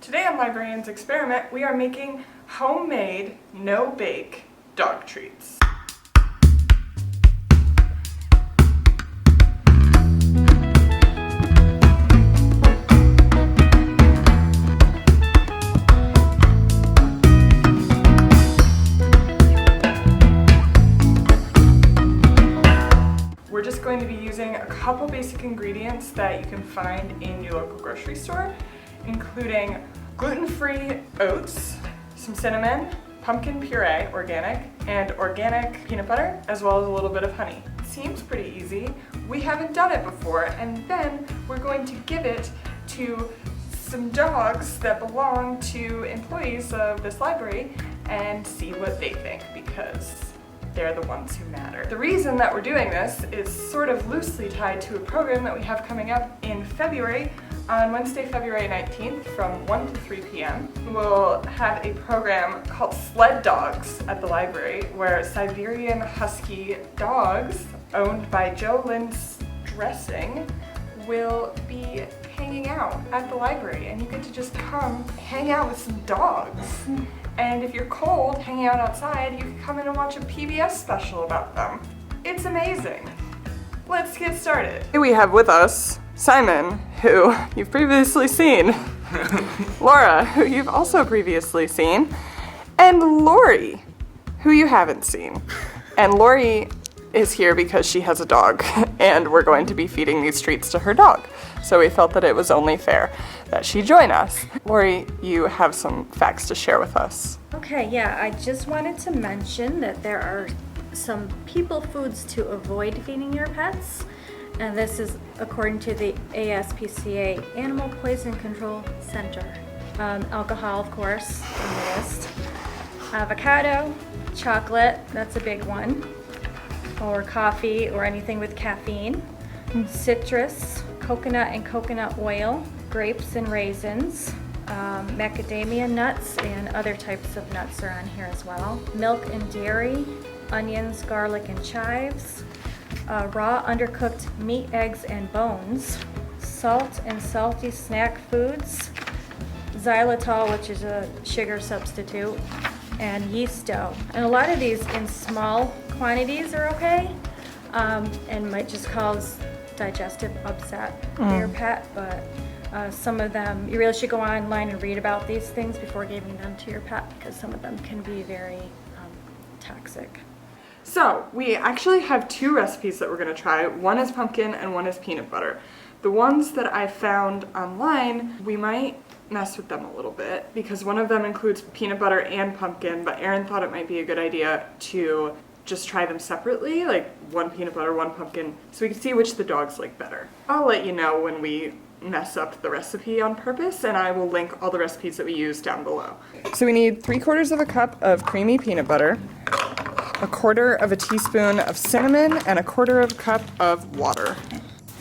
Today on Librarians Experiment, we are making homemade, no-bake dog treats. We're just going to be using a couple basic ingredients that you can find in your local grocery store, including gluten-free oats, some cinnamon, pumpkin puree, organic, and organic peanut butter, as well as a little bit of honey. It seems pretty easy. We haven't done it before, and then we're going to give it to some dogs that belong to employees of this library and see what they think, because they're the ones who matter. The reason that we're doing this is sort of loosely tied to a program that we have coming up in February. On Wednesday, February 19th from 1 to 3 p.m. we'll have a program called Sled Dogs at the library, where Siberian Husky dogs owned by Joe Lynn's Dressing will be hanging out at the library, and you get to just come hang out with some dogs. And if you're cold, hanging out outside, you can come in and watch a PBS special about them. It's amazing. Let's get started. Here we have with us Simon, who you've previously seen, Laura, who you've also previously seen, and Lori, who you haven't seen. And Lori is here because she has a dog, and we're going to be feeding these treats to her dog. So we felt that it was only fair that she join us. Lori, you have some facts to share with us. Okay, yeah, I just wanted to mention that there are some people foods to avoid feeding your pets. And this is according to the ASPCA Animal Poison Control Center. Alcohol, of course, on the list. Avocado, chocolate, that's a big one. Or coffee or anything with caffeine. Citrus, coconut and coconut oil, grapes and raisins, macadamia nuts and other types of nuts are on here as well. Milk and dairy, onions, garlic and chives. Raw undercooked meat, eggs, and bones, salt and salty snack foods, xylitol, which is a sugar substitute, and yeast dough. And a lot of these in small quantities are okay, and might just cause digestive upset for your pet, but some of them, you really should go online and read about these things before giving them to your pet, because some of them can be very toxic. So, we actually have two recipes that we're going to try. One is pumpkin and one is peanut butter. The ones that I found online, we might mess with them a little bit because one of them includes peanut butter and pumpkin, but Erin thought it might be a good idea to just try them separately, like one peanut butter, one pumpkin, so we can see which the dogs like better. I'll let you know when we mess up the recipe on purpose, and I will link all the recipes that we use down below. So we need 3/4 of a cup of creamy peanut butter, 1/4 of a teaspoon of cinnamon, and 1/4 of a cup of water.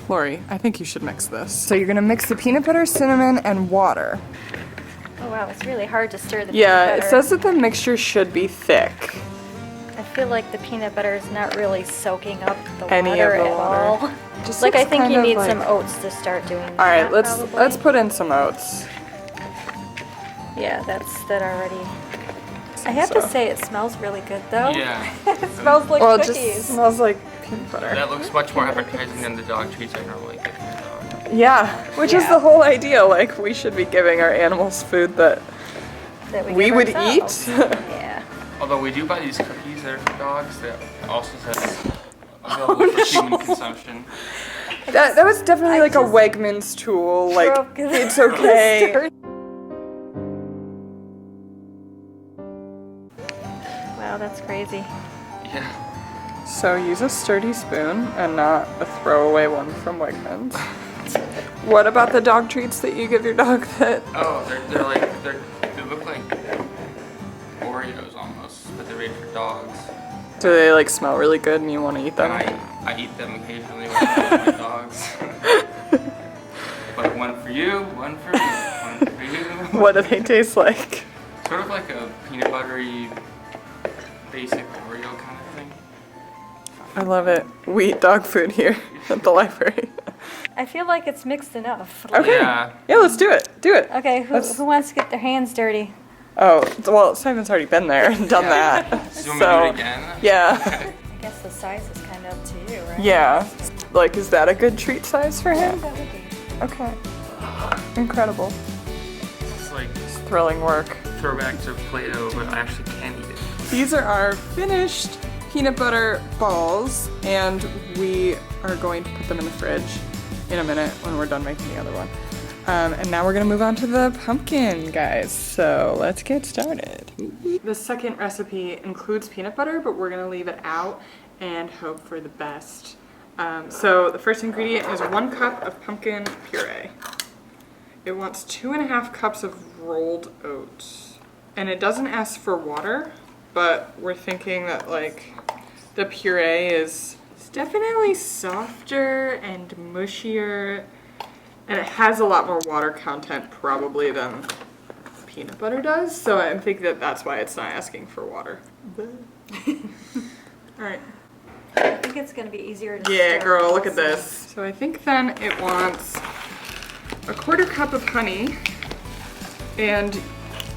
Lori, I think you should mix this. So you're gonna mix the peanut butter, cinnamon, and water. Oh wow, it's really hard to stir the peanut Yeah, butter. it says that the mixture should be thick. I feel like the peanut butter is not really soaking up the Any water of the at water. all. Just Like I looks think kind you of need like- some oats to start doing that. All right, let's probably. put in some oats. Yeah, that already. I have to say it smells really good though. Yeah, It smells like Well, it cookies. just smells like peanut butter. that looks much more appetizing than the dog treats I normally give my dog. Yeah, which is Yeah. the whole idea. Like, we should be giving our animals food that That we give would ourselves. eat. Yeah. Although we do buy these cookies that are for dogs that also says available for human consumption. That was definitely I like a just Wegmans tool. Like, broke the it's okay. stir. Wow, that's crazy. Yeah. So use a sturdy spoon and not a throwaway one from Wegmans. What about the dog treats that you give your dog that? Oh, they look like Oreos almost, but they're made for dogs. Do they like smell really good and you want to eat them? And I eat them occasionally when I feed my dogs. But one for you, one for me, one for you. What do they taste like? Sort of like a peanut buttery, basic Oreo kind of thing. I love it. We eat dog food here at the library. I feel like it's mixed enough. Okay. Yeah. Yeah, let's do it. Do it. Okay, Let's- who wants to get their hands dirty? Oh, well, Simon's already been there and done that. Do you want me to do it again? Yeah. I guess the size is kind of up to you, right? Yeah. Like, is that a good treat size for Yeah, him? that would be. Okay. Incredible. It's like Thrilling work. throwback to Play-Doh, but I actually can eat it. These are our finished peanut butter balls, and we are going to put them in the fridge in a minute when we're done making the other one. And now we're gonna move on to the pumpkin, guys. So let's get started. The second recipe includes peanut butter, but we're gonna leave it out and hope for the best. So the first ingredient is 1 cup of pumpkin puree. It wants 2.5 cups of rolled oats. And it doesn't ask for water, but we're thinking that like the puree is definitely softer and mushier, and it has a lot more water content probably than peanut butter does, so I think that that's why it's not asking for water. Alright. I think it's going to be easier to Yeah, stir girl, look at also. this. So I think then it wants 1/4 cup of honey, and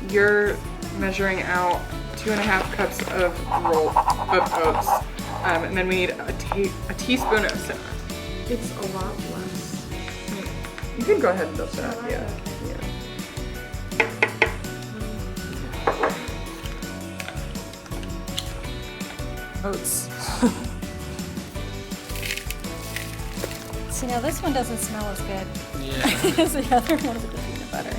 you're measuring out 2.5 cups of oats, and then we need a teaspoon of cinnamon. It's a lot less. You can go ahead and dust it out. Yeah. Oats. See, now this one doesn't smell as good Yeah. as the other one with the peanut butter.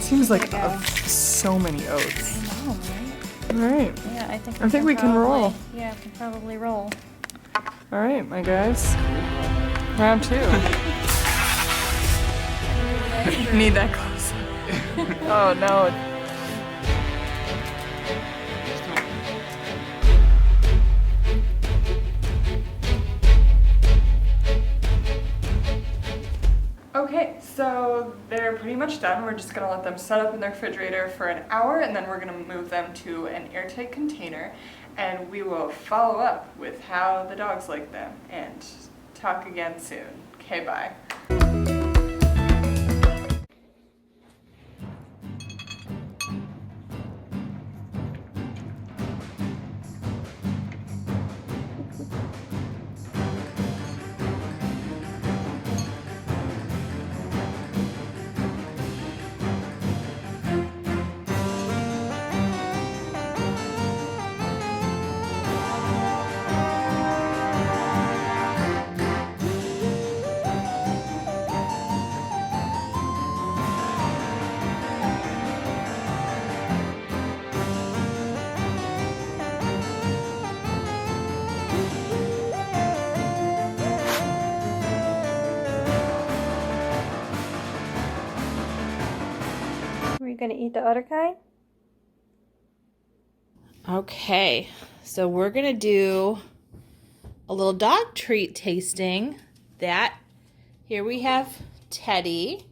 Seems like There you go. so many oats. I know, right? All right. Yeah, I think we can roll. Yeah, we can probably roll. All right, my guys. Round 2. Need that close. Oh no. Okay, so they're pretty much done. We're just gonna let them set up in the refrigerator for an hour, and then we're gonna move them to an airtight container, and we will follow up with how the dogs like them and talk again soon. Okay, bye. Are you going to eat the other kind? Okay, so we're gonna do a little dog treat tasting. Here we have Teddy,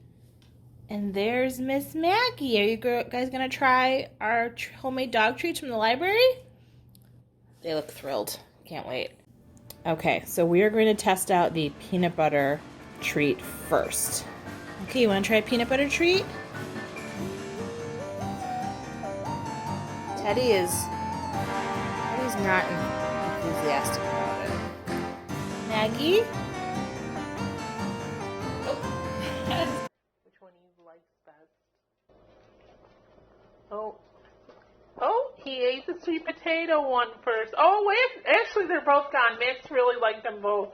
and there's Miss Maggie. Are you guys gonna try our homemade dog treats from the library? They look thrilled. Can't wait. Okay, so we are going to test out the peanut butter treat first. Okay, you want to try a peanut butter treat? Teddy's not enthusiastic about it. Maggie? Which one you like best? Oh, he ate the sweet potato one first. Oh, wait, actually they're both gone. Max really liked them both.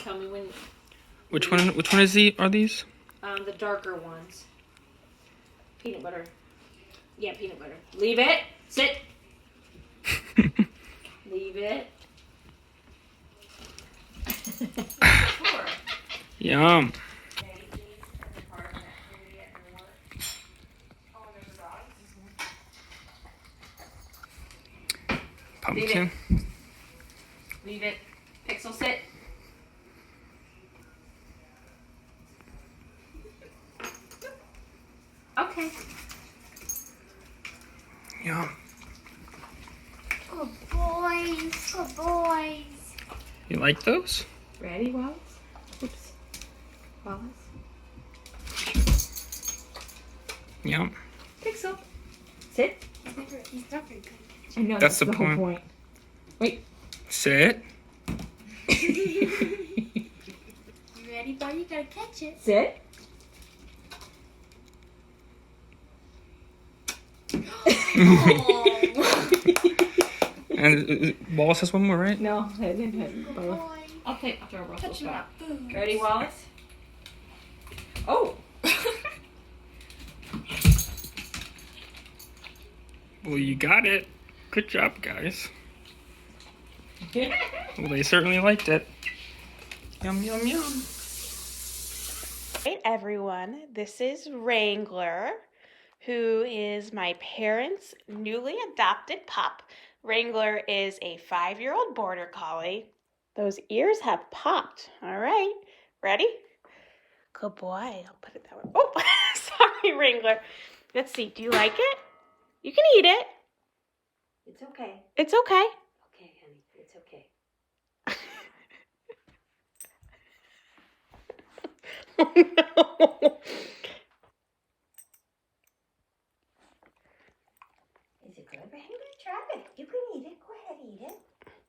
Tell me when. Which one are these? The darker ones. Peanut butter. Yeah, peanut butter. Leave it. Sit. Leave it. Yum. Leave Okay. it. Leave it. Pixel, sit. Okay. Yeah. Good boys. Good boys. You like those? Ready, Wallace? Oops. Wallace. Yeah. Pixel. Sit. He's not very good. I know That's the whole point. point. Wait. Sit. You ready, boy? You gotta catch it. Sit. And Wallace has one more, right? No, I didn't have Good both. boy. I'll throw Russell's Touching my back. food. Ready, Wallace? Oh. Well, you got it. Good job, guys. Well, they certainly liked it. Yum, yum, yum. Hey everyone, this is Wrangler, who is my parents' newly adopted pup. Wrangler is a 5-year-old border collie. Those ears have popped. All right, ready? Good boy. I'll put it that way. Oh, sorry, Wrangler. Let's see. Do you like it? You can eat it. It's okay. It's okay. Okay, honey. It's okay. Oh, no. Is it good? Wrangler, try it. You can eat it. Go ahead, eat it.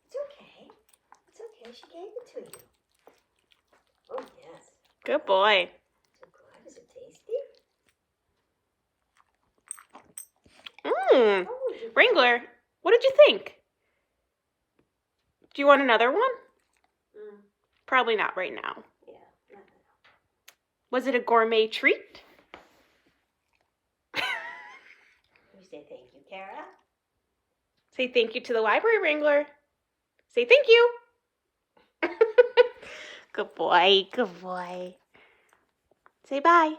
It's okay. It's okay. She gave it to you. Oh, yes. Good boy. So good. Is it tasty? Mmm. Oh, you Wrangler, what did you think? Do you want another one? Mm, Probably not right now. yeah. No. Was it a gourmet treat? You say thank you, Kara. Say thank you to the library, Wrangler. Say thank you. Good boy, good boy. Say bye.